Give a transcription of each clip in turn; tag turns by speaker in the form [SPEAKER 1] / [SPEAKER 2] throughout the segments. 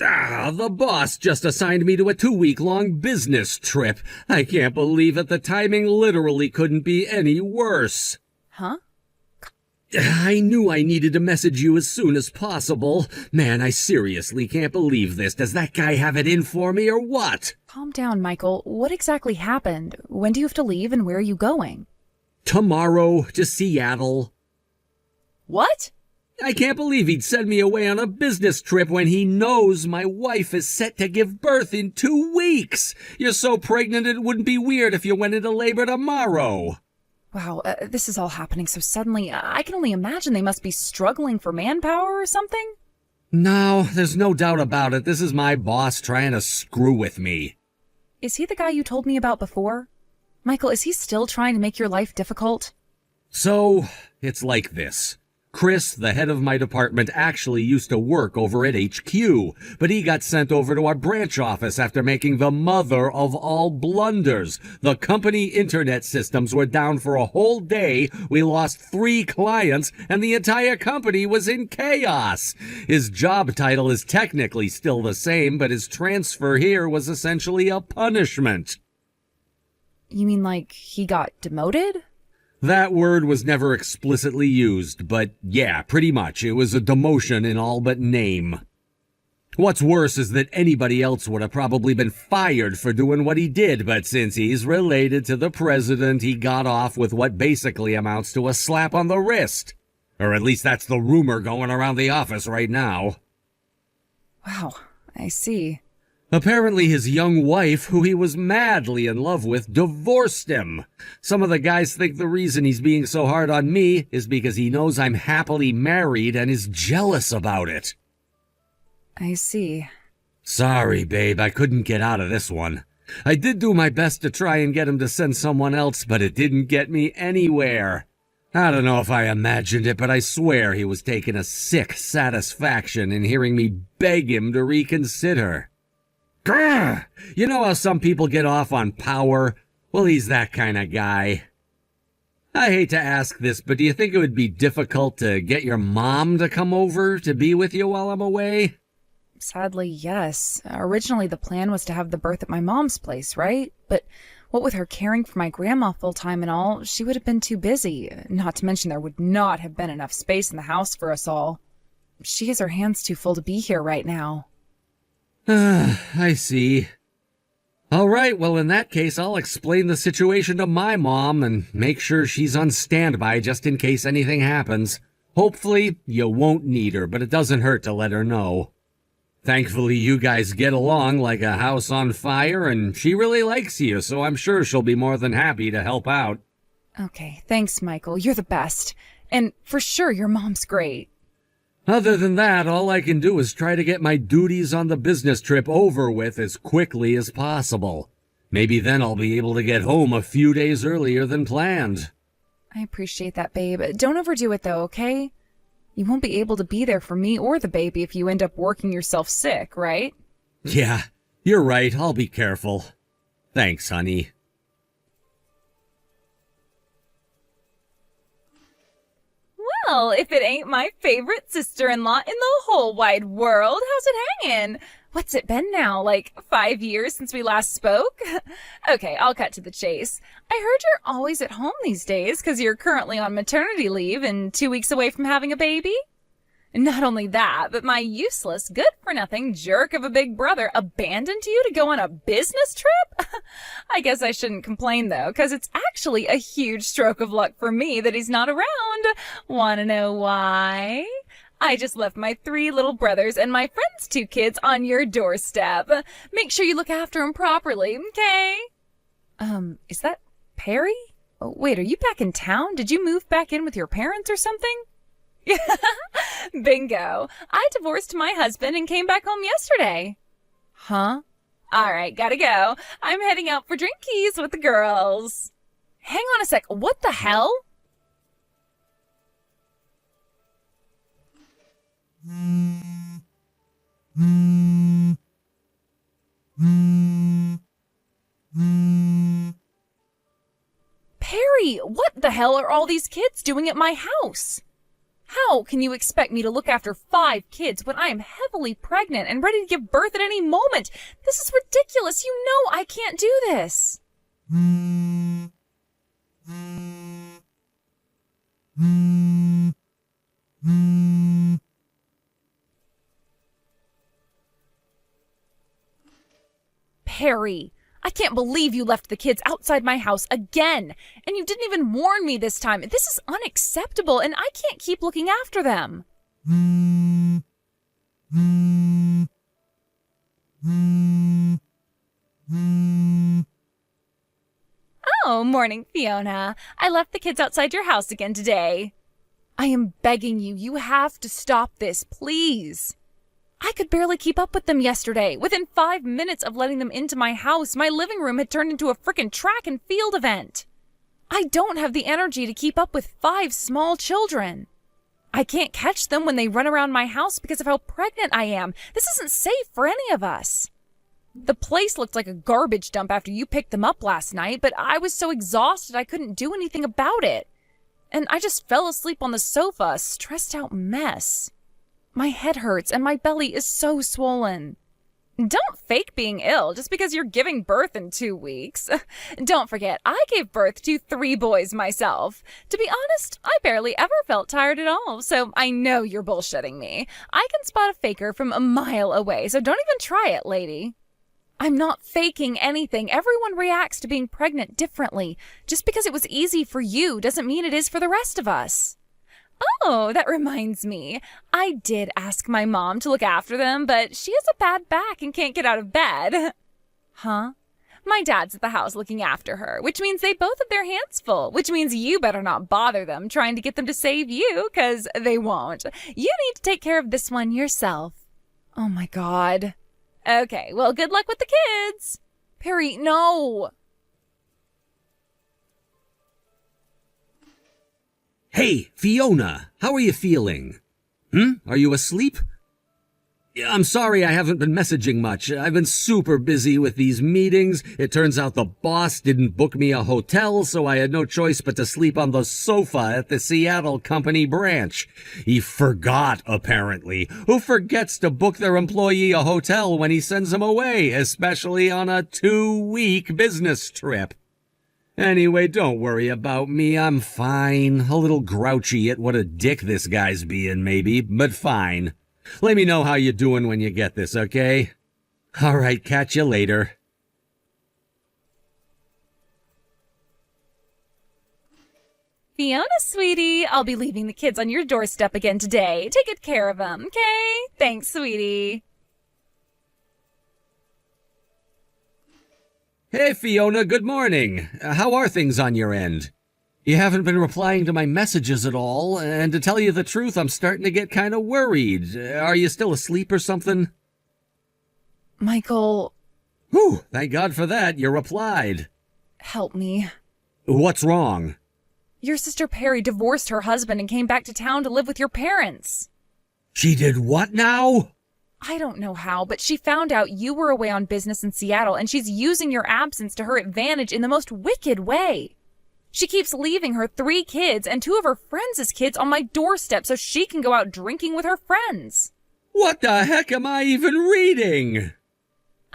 [SPEAKER 1] The boss just assigned me to a 2-week-long business trip. I can't believe it. The timing literally couldn't be any worse.
[SPEAKER 2] Huh?
[SPEAKER 1] I knew I needed to message you as soon as possible. Man, I seriously can't believe this. Does that guy have it in for me or what?
[SPEAKER 2] Calm down, Michael. What exactly happened? When do you have to leave and where are you going?
[SPEAKER 1] Tomorrow to Seattle.
[SPEAKER 2] What?
[SPEAKER 1] I can't believe he'd send me away on a business trip when he knows my wife is set to give birth in 2 weeks. You're so pregnant it wouldn't be weird if you went into labor tomorrow.
[SPEAKER 2] Wow, this is all happening so suddenly. I can only imagine they must be struggling for manpower or something.
[SPEAKER 1] No, there's no doubt about it. This is my boss trying to screw with me.
[SPEAKER 2] Is he the guy you told me about before? Michael, is he still trying to make your life difficult?
[SPEAKER 1] So, it's like this. Chris, the head of my department, actually used to work over at HQ, but he got sent over to our branch office after making the mother of all blunders. The company internet systems were down for a whole day, we lost 3 clients, and the entire company was in chaos. His job title is technically still the same, but his transfer here was essentially a punishment.
[SPEAKER 2] You mean like he got demoted?
[SPEAKER 1] That word was never explicitly used, but yeah, pretty much. It was a demotion in all but name. What's worse is that anybody else would have probably been fired for doing what he did, but since he's related to the president, he got off with what basically amounts to a slap on the wrist. Or at least that's the rumor going around the office right now.
[SPEAKER 2] Wow, I see.
[SPEAKER 1] Apparently his young wife, who he was madly in love with, divorced him. Some of the guys think the reason he's being so hard on me is because he knows I'm happily married and is jealous about it.
[SPEAKER 2] I see.
[SPEAKER 1] Sorry, babe, I couldn't get out of this one. I did do my best to try and get him to send someone else, but it didn't get me anywhere. I don't know if I imagined it, but I swear he was taking a sick satisfaction in hearing me beg him to reconsider. Grr! You know how some people get off on power? Well, he's that kind of guy. I hate to ask this, but do you think it would be difficult to get your mom to come over to be with you while I'm away?
[SPEAKER 2] Sadly, yes. Originally, the plan was to have the birth at my mom's place, right? But what with her caring for my grandma full-time and all, she would have been too busy. Not to mention there would not have been enough space in the house for us all. She has her hands too full to be here right now.
[SPEAKER 1] I see. All right, well, in that case, I'll explain the situation to my mom and make sure she's on standby just in case anything happens. Hopefully, you won't need her, but it doesn't hurt to let her know. Thankfully, you guys get along like a house on fire, and she really likes you, so I'm sure she'll be more than happy to help out.
[SPEAKER 2] Okay, thanks, Michael. You're the best. And for sure, your mom's great.
[SPEAKER 1] Other than that, all I can do is try to get my duties on the business trip over with as quickly as possible. Maybe then I'll be able to get home a few days earlier than planned.
[SPEAKER 2] I appreciate that, babe. Don't overdo it, though, okay? You won't be able to be there for me or the baby if you end up working yourself sick, right?
[SPEAKER 1] Yeah, you're right. I'll be careful. Thanks, honey.
[SPEAKER 3] Well, if it ain't my favorite sister-in-law in the whole wide world, how's it hanging? What's it been now, like 5 years since we last spoke? Okay, I'll cut to the chase. I heard you're always at home these days because you're currently on maternity leave and 2 weeks away from having a baby. And not only that, but my useless, good-for-nothing jerk of a big brother abandoned you to go on a business trip? I guess I shouldn't complain, though, because it's actually a huge stroke of luck for me that he's not around. Want to know why? I just left my 3 little brothers and my friend's 2 kids on your doorstep. Make sure you look after them properly, okay?
[SPEAKER 2] Is that Perry? Oh, wait, are you back in town? Did you move back in with your parents or something?
[SPEAKER 3] Bingo. I divorced my husband and came back home yesterday.
[SPEAKER 2] Huh?
[SPEAKER 3] All right, gotta go. I'm heading out for drinkies with the girls.
[SPEAKER 2] Hang on a sec. What the hell? Perry, what the hell are all these kids doing at my house?
[SPEAKER 3] How can you expect me to look after 5 kids when I am heavily pregnant and ready to give birth at any moment? This is ridiculous. You know I can't do this. Perry, I can't believe you left the kids outside my house again. And you didn't even warn me this time. This is unacceptable, and I can't keep looking after them. Oh, morning, Fiona. I left the kids outside your house again today. I am begging you, you have to stop this, please. I could barely keep up with them yesterday. Within 5 minutes of letting them into my house, my living room had turned into a frickin' track and field event. I don't have the energy to keep up with 5 small children. I can't catch them when they run around my house because of how pregnant I am. This isn't safe for any of us. The place looked like a garbage dump after you picked them up last night, but I was so exhausted I couldn't do anything about it. And I just fell asleep on the sofa, a stressed out mess. My head hurts and my belly is so swollen. Don't fake being ill just because you're giving birth in 2 weeks. Don't forget, I gave birth to 3 boys myself. To be honest, I barely ever felt tired at all, so I know you're bullshitting me. I can spot a faker from a mile away, so don't even try it, lady. I'm not faking anything. Everyone reacts to being pregnant differently. Just because it was easy for you doesn't mean it is for the rest of us. Oh, that reminds me. I did ask my mom to look after them, but she has a bad back and can't get out of bed. Huh? My dad's at the house looking after her, which means they both have their hands full, which means you better not bother them trying to get them to save you, 'cause they won't. You need to take care of this one yourself. Oh my God. Okay, well, good luck with the kids. Perry, no.
[SPEAKER 1] Hey, Fiona, how are you feeling? Are you asleep? I'm sorry I haven't been messaging much. I've been super busy with these meetings. It turns out the boss didn't book me a hotel, so I had no choice but to sleep on the sofa at the Seattle company branch. He forgot, apparently. Who forgets to book their employee a hotel when he sends them away, especially on a 2-week business trip? Anyway, don't worry about me. I'm fine. A little grouchy at what a dick this guy's being, maybe, but fine. Let me know how you're doing when you get this, okay? All right, catch you later.
[SPEAKER 3] Fiona, sweetie, I'll be leaving the kids on your doorstep again today. Take good care of them, okay? Thanks, sweetie.
[SPEAKER 1] Hey, Fiona, good morning. How are things on your end? You haven't been replying to my messages at all, and to tell you the truth, I'm starting to get kind of worried. Are you still asleep or something?
[SPEAKER 2] Michael,
[SPEAKER 1] Whew, thank God for that. You replied.
[SPEAKER 2] help me.
[SPEAKER 1] What's wrong?
[SPEAKER 2] Your sister Perry divorced her husband and came back to town to live with your parents.
[SPEAKER 1] She did what now?
[SPEAKER 2] I don't know how, but she found out you were away on business in Seattle, and she's using your absence to her advantage in the most wicked way. She keeps leaving her 3 kids and 2 of her friends' kids on my doorstep so she can go out drinking with her friends.
[SPEAKER 1] What the heck am I even reading?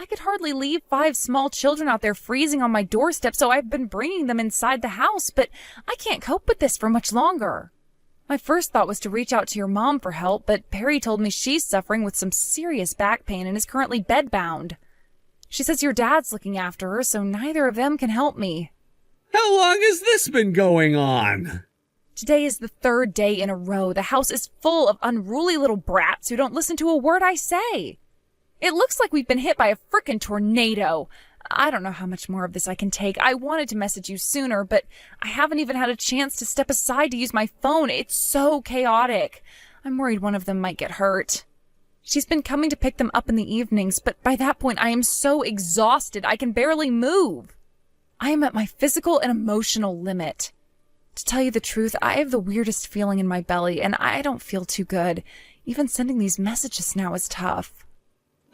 [SPEAKER 2] I could hardly leave 5 small children out there freezing on my doorstep, so I've been bringing them inside the house, but I can't cope with this for much longer. My first thought was to reach out to your mom for help, but Perry told me she's suffering with some serious back pain and is currently bedbound. She says your dad's looking after her, so neither of them can help me.
[SPEAKER 1] How long has this been going on?
[SPEAKER 2] Today is the 3rd day in a row. The house is full of unruly little brats who don't listen to a word I say. It looks like we've been hit by a frickin' tornado. I don't know how much more of this I can take. I wanted to message you sooner, but I haven't even had a chance to step aside to use my phone. It's so chaotic. I'm worried one of them might get hurt. She's been coming to pick them up in the evenings, but by that point I am so exhausted I can barely move. I am at my physical and emotional limit. To tell you the truth, I have the weirdest feeling in my belly, and I don't feel too good. Even sending these messages now is tough.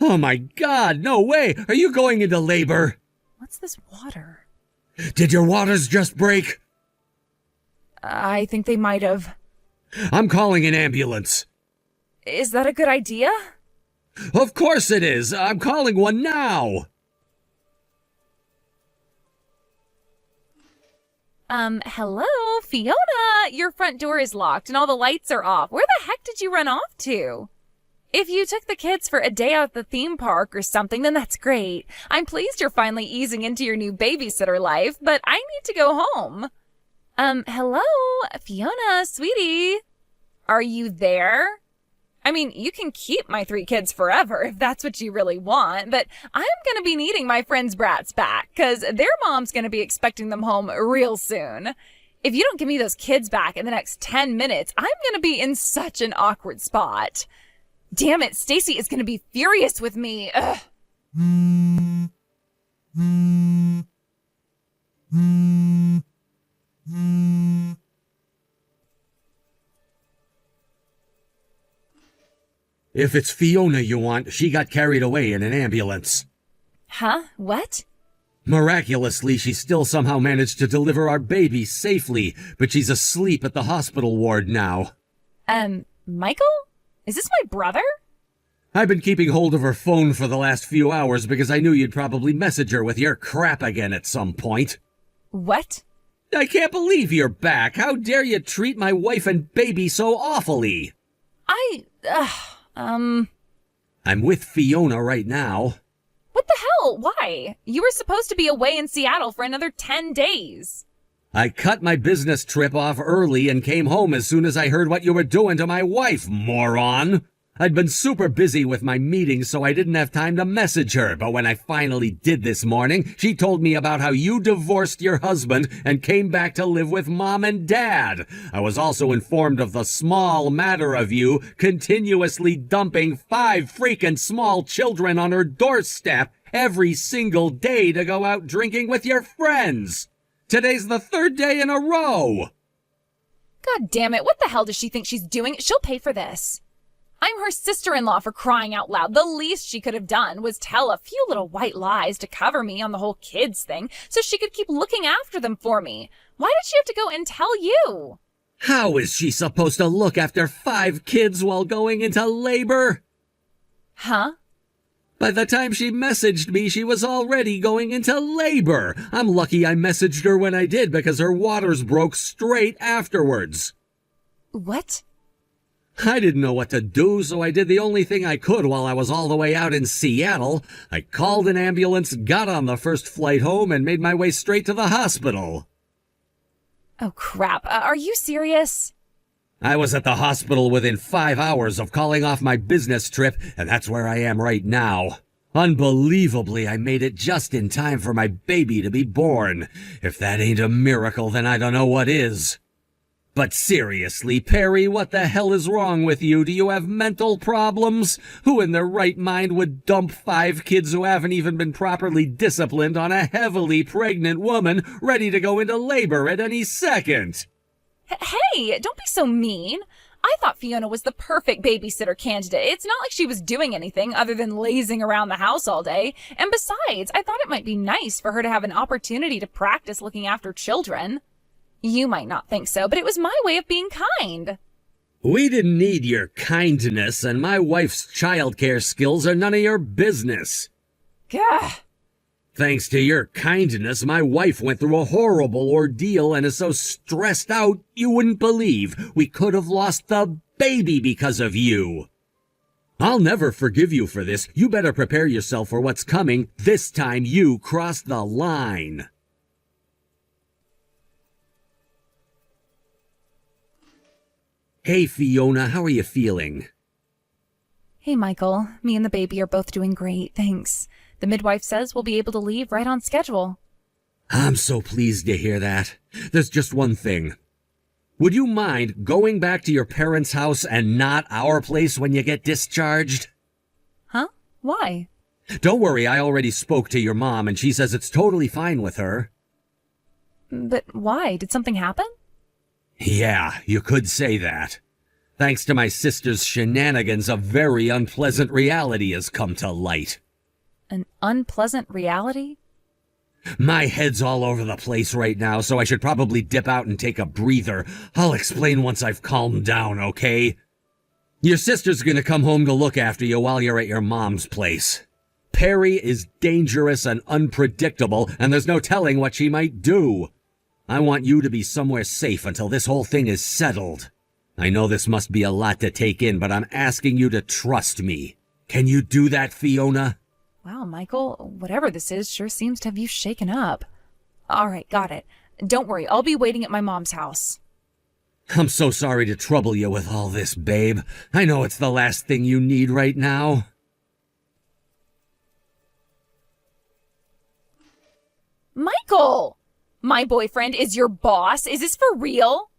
[SPEAKER 1] Oh my God, no way! Are you going into labor?
[SPEAKER 2] What's this water?
[SPEAKER 1] Did your waters just break?
[SPEAKER 2] I think they might have.
[SPEAKER 1] I'm calling an ambulance.
[SPEAKER 3] Is that a good idea?
[SPEAKER 1] Of course it is. I'm calling one now.
[SPEAKER 3] Hello, Fiona? Your front door is locked and all the lights are off. Where the heck did you run off to? If you took the kids for a day out at the theme park or something, then that's great. I'm pleased you're finally easing into your new babysitter life, but I need to go home. Hello, Fiona, sweetie. Are you there? I mean, you can keep my 3 kids forever if that's what you really want, but I'm going to be needing my friends' brats back because their mom's going to be expecting them home real soon. If you don't give me those kids back in the next 10 minutes, I'm going to be in such an awkward spot. Damn it, Stacy is going to be furious with me. Ugh.
[SPEAKER 1] If it's Fiona you want, she got carried away in an ambulance.
[SPEAKER 3] Huh? What?
[SPEAKER 1] Miraculously, she still somehow managed to deliver our baby safely, but she's asleep at the hospital ward now.
[SPEAKER 3] Michael? Is this my brother?
[SPEAKER 1] I've been keeping hold of her phone for the last few hours because I knew you'd probably message her with your crap again at some point.
[SPEAKER 3] What?
[SPEAKER 1] I can't believe you're back. How dare you treat my wife and baby so awfully? I'm with Fiona right now.
[SPEAKER 3] What the hell? Why? You were supposed to be away in Seattle for another 10 days.
[SPEAKER 1] I cut my business trip off early and came home as soon as I heard what you were doing to my wife, moron. I'd been super busy with my meetings, so I didn't have time to message her, but when I finally did this morning, she told me about how you divorced your husband and came back to live with Mom and Dad. I was also informed of the small matter of you continuously dumping 5 freaking small children on her doorstep every single day to go out drinking with your friends. Today's the 3rd day in a row.
[SPEAKER 3] God damn it, what the hell does she think she's doing? She'll pay for this. I'm her sister-in-law, for crying out loud. The least she could have done was tell a few little white lies to cover me on the whole kids thing so she could keep looking after them for me. Why did she have to go and tell you?
[SPEAKER 1] How is she supposed to look after 5 kids while going into labor?
[SPEAKER 3] Huh?
[SPEAKER 1] By the time she messaged me, she was already going into labor. I'm lucky I messaged her when I did because her waters broke straight afterwards.
[SPEAKER 3] What?
[SPEAKER 1] I didn't know what to do, so I did the only thing I could while I was all the way out in Seattle. I called an ambulance, got on the first flight home, and made my way straight to the hospital.
[SPEAKER 3] Oh, crap. Are you serious?
[SPEAKER 1] I was at the hospital within 5 hours of calling off my business trip, and that's where I am right now. Unbelievably, I made it just in time for my baby to be born. If that ain't a miracle, then I don't know what is. But seriously, Perry, what the hell is wrong with you? Do you have mental problems? Who in their right mind would dump 5 kids who haven't even been properly disciplined on a heavily pregnant woman ready to go into labor at any second?
[SPEAKER 3] Hey, don't be so mean. I thought Fiona was the perfect babysitter candidate. It's not like she was doing anything other than lazing around the house all day. And besides, I thought it might be nice for her to have an opportunity to practice looking after children. You might not think so, but it was my way of being kind.
[SPEAKER 1] We didn't need your kindness, and my wife's childcare skills are none of your business.
[SPEAKER 3] Gah.
[SPEAKER 1] Thanks to your kindness, my wife went through a horrible ordeal and is so stressed out you wouldn't believe. We could have lost the baby because of you. I'll never forgive you for this. You better prepare yourself for what's coming. This time you crossed the line. Hey, Fiona, how are you feeling?
[SPEAKER 2] Hey, Michael. Me and the baby are both doing great, thanks. The midwife says we'll be able to leave right on schedule.
[SPEAKER 1] I'm so pleased to hear that. There's just one thing. Would you mind going back to your parents' house and not our place when you get discharged?
[SPEAKER 2] Huh? Why?
[SPEAKER 1] Don't worry, I already spoke to your mom and she says it's totally fine with her.
[SPEAKER 2] But why? Did something happen?
[SPEAKER 1] Yeah, you could say that. Thanks to my sister's shenanigans, a very unpleasant reality has come to light.
[SPEAKER 2] An unpleasant reality?
[SPEAKER 1] My head's all over the place right now, so I should probably dip out and take a breather. I'll explain once I've calmed down, okay? Your sister's gonna come home to look after you while you're at your mom's place. Perry is dangerous and unpredictable, and there's no telling what she might do. I want you to be somewhere safe until this whole thing is settled. I know this must be a lot to take in, but I'm asking you to trust me. Can you do that, Fiona?
[SPEAKER 2] Wow, Michael, whatever this is sure seems to have you shaken up. All right, got it. Don't worry, I'll be waiting at my mom's house.
[SPEAKER 1] I'm so sorry to trouble you with all this, babe. I know it's the last thing you need right now.
[SPEAKER 3] Michael! My boyfriend is your boss? Is this for real?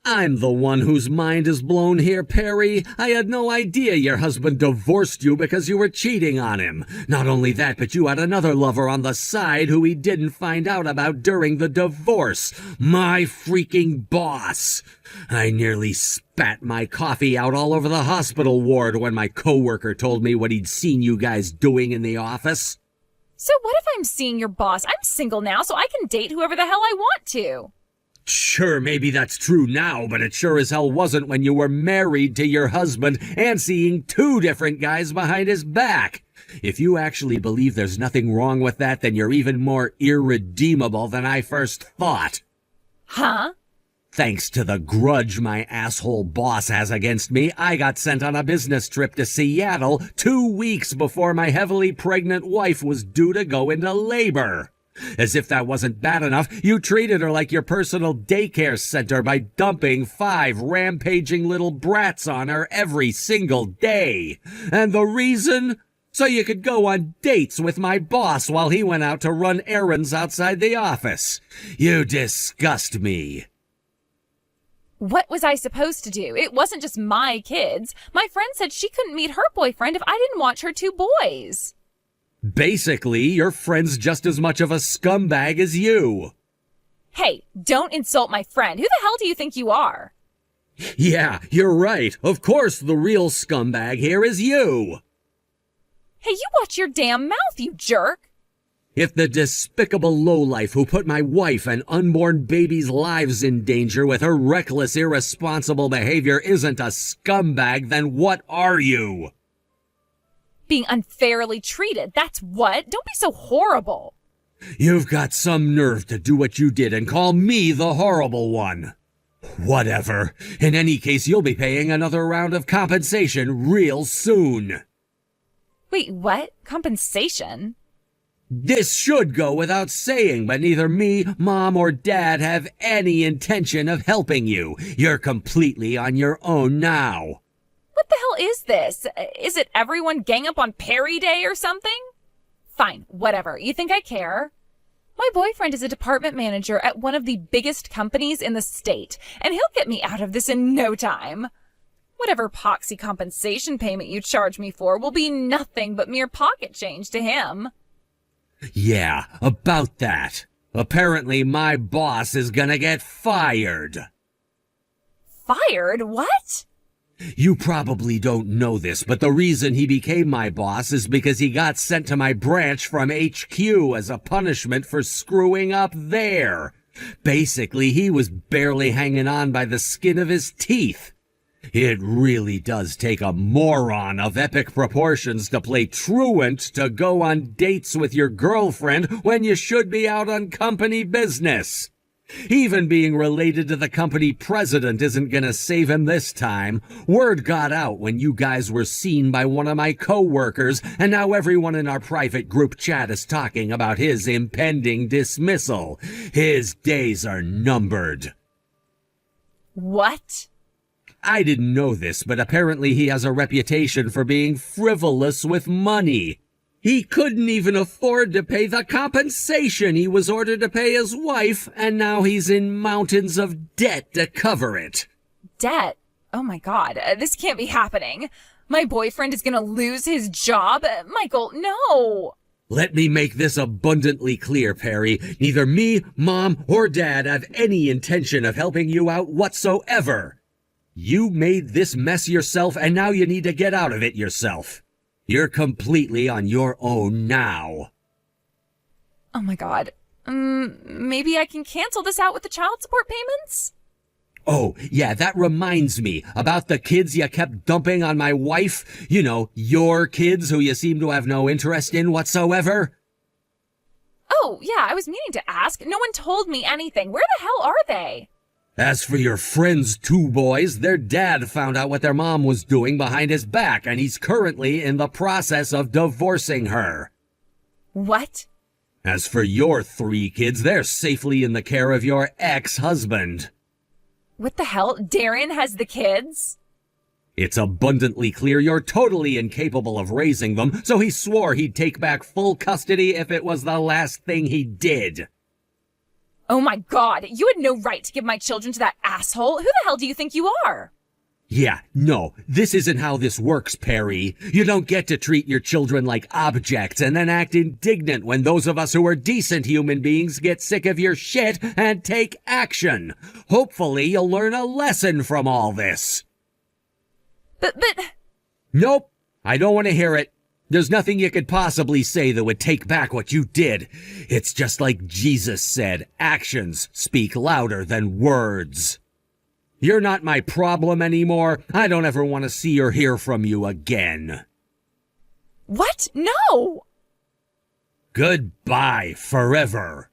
[SPEAKER 1] I'm the one whose mind is blown here, Perry. I had no idea your husband divorced you because you were cheating on him. Not only that, but you had another lover on the side who he didn't find out about during the divorce. My freaking boss. I nearly spat my coffee out all over the hospital ward when my coworker told me what he'd seen you guys doing in the office.
[SPEAKER 3] So what if I'm seeing your boss? I'm single now, so I can date whoever the hell I want to.
[SPEAKER 1] Sure, maybe that's true now, but it sure as hell wasn't when you were married to your husband and seeing two different guys behind his back. If you actually believe there's nothing wrong with that, then you're even more irredeemable than I first thought.
[SPEAKER 3] Huh?
[SPEAKER 1] Thanks to the grudge my asshole boss has against me, I got sent on a business trip to Seattle 2 weeks before my heavily pregnant wife was due to go into labor. As if that wasn't bad enough, you treated her like your personal daycare center by dumping 5 rampaging little brats on her every single day. And the reason? So you could go on dates with my boss while he went out to run errands outside the office. You disgust me.
[SPEAKER 3] What was I supposed to do? It wasn't just my kids. My friend said she couldn't meet her boyfriend if I didn't watch her 2 boys.
[SPEAKER 1] Basically, your friend's just as much of a scumbag as you.
[SPEAKER 3] Hey, don't insult my friend. Who the hell do you think you are?
[SPEAKER 1] Yeah, you're right. Of course the real scumbag here is you.
[SPEAKER 3] Hey, you watch your damn mouth, you jerk.
[SPEAKER 1] If the despicable lowlife who put my wife and unborn babies' lives in danger with her reckless, irresponsible behavior isn't a scumbag, then what are you?
[SPEAKER 3] Being unfairly treated, that's what. Don't be so horrible.
[SPEAKER 1] You've got some nerve to do what you did and call me the horrible one. Whatever. In any case, you'll be paying another round of compensation real soon.
[SPEAKER 3] Wait, what? Compensation?
[SPEAKER 1] This should go without saying, but neither me, Mom, or Dad have any intention of helping you. You're completely on your own now.
[SPEAKER 3] What the hell is this? Is it everyone gang up on Perry Day or something? Fine, whatever. You think I care? My boyfriend is a department manager at one of the biggest companies in the state, and he'll get me out of this in no time. Whatever poxy compensation payment you charge me for will be nothing but mere pocket change to him.
[SPEAKER 1] Yeah, about that. Apparently my boss is gonna get fired.
[SPEAKER 3] Fired? What?
[SPEAKER 1] You probably don't know this, but the reason he became my boss is because he got sent to my branch from HQ as a punishment for screwing up there. Basically, he was barely hanging on by the skin of his teeth. It really does take a moron of epic proportions to play truant to go on dates with your girlfriend when you should be out on company business. Even being related to the company president isn't gonna save him this time. Word got out when you guys were seen by one of my coworkers, and now everyone in our private group chat is talking about his impending dismissal. His days are numbered.
[SPEAKER 3] What?
[SPEAKER 1] I didn't know this, but apparently he has a reputation for being frivolous with money. He couldn't even afford to pay the compensation he was ordered to pay his wife, and now he's in mountains of debt to cover it.
[SPEAKER 3] Debt? Oh my God, this can't be happening. My boyfriend is gonna lose his job? Michael, no!
[SPEAKER 1] Let me make this abundantly clear, Perry. Neither me, Mom, or Dad have any intention of helping you out whatsoever. You made this mess yourself, and now you need to get out of it yourself. You're completely on your own now.
[SPEAKER 2] Oh my God.
[SPEAKER 3] Maybe I can cancel this out with the child support payments?
[SPEAKER 1] Oh, yeah, that reminds me about the kids you kept dumping on my wife. You know, your kids who you seem to have no interest in whatsoever.
[SPEAKER 3] Oh, yeah, I was meaning to ask. No one told me anything. Where the hell are they?
[SPEAKER 1] As for your friend's two boys, their dad found out what their mom was doing behind his back, and he's currently in the process of divorcing her.
[SPEAKER 3] What?
[SPEAKER 1] As for your three kids, they're safely in the care of your ex-husband.
[SPEAKER 3] What the hell? Darren has the kids?
[SPEAKER 1] It's abundantly clear you're totally incapable of raising them, so he swore he'd take back full custody if it was the last thing he did.
[SPEAKER 3] Oh my god, you had no right to give my children to that asshole. Who the hell do you think you are?
[SPEAKER 1] Yeah, no, this isn't how this works, Perry. You don't get to treat your children like objects and then act indignant when those of us who are decent human beings get sick of your shit and take action. Hopefully you'll learn a lesson from all this.
[SPEAKER 3] But...
[SPEAKER 1] Nope, I don't want to hear it. There's nothing you could possibly say that would take back what you did. It's just like Jesus said, actions speak louder than words. You're not my problem anymore. I don't ever want to see or hear from you again.
[SPEAKER 3] What? No!
[SPEAKER 1] Goodbye forever.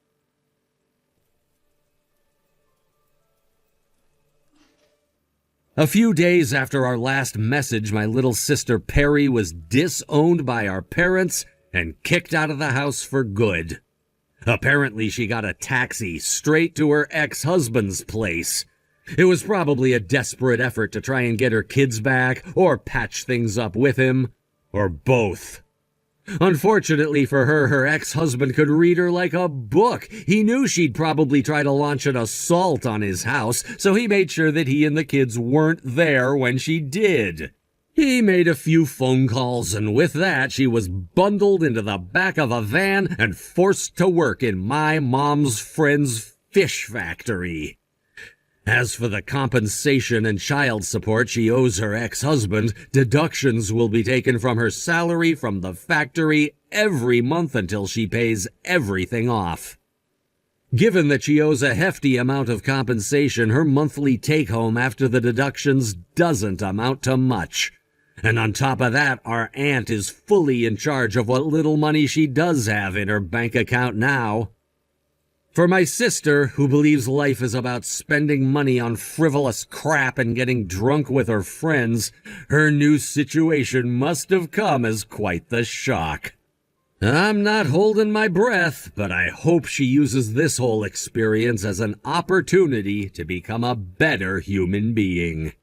[SPEAKER 1] A few days after our last message, my little sister Perry was disowned by our parents and kicked out of the house for good. Apparently, she got a taxi straight to her ex-husband's place. It was probably a desperate effort to try and get her kids back, or patch things up with him, or both. Unfortunately for her, her ex-husband could read her like a book. He knew she'd probably try to launch an assault on his house, so he made sure that he and the kids weren't there when she did. He made a few phone calls, and with that, she was bundled into the back of a van and forced to work in my mom's friend's fish factory. As for the compensation and child support she owes her ex-husband, deductions will be taken from her salary from the factory every month until she pays everything off. Given that she owes a hefty amount of compensation, her monthly take-home after the deductions doesn't amount to much. And on top of that, our aunt is fully in charge of what little money she does have in her bank account now. For my sister, who believes life is about spending money on frivolous crap and getting drunk with her friends, her new situation must have come as quite the shock. I'm not holding my breath, but I hope she uses this whole experience as an opportunity to become a better human being.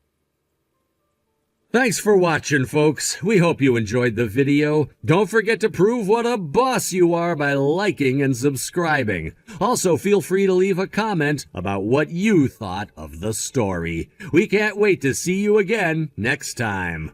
[SPEAKER 1] Thanks for watching, folks. We hope you enjoyed the video. Don't forget to prove what a boss you are by liking and subscribing. Also, feel free to leave a comment about what you thought of the story. We can't wait to see you again next time.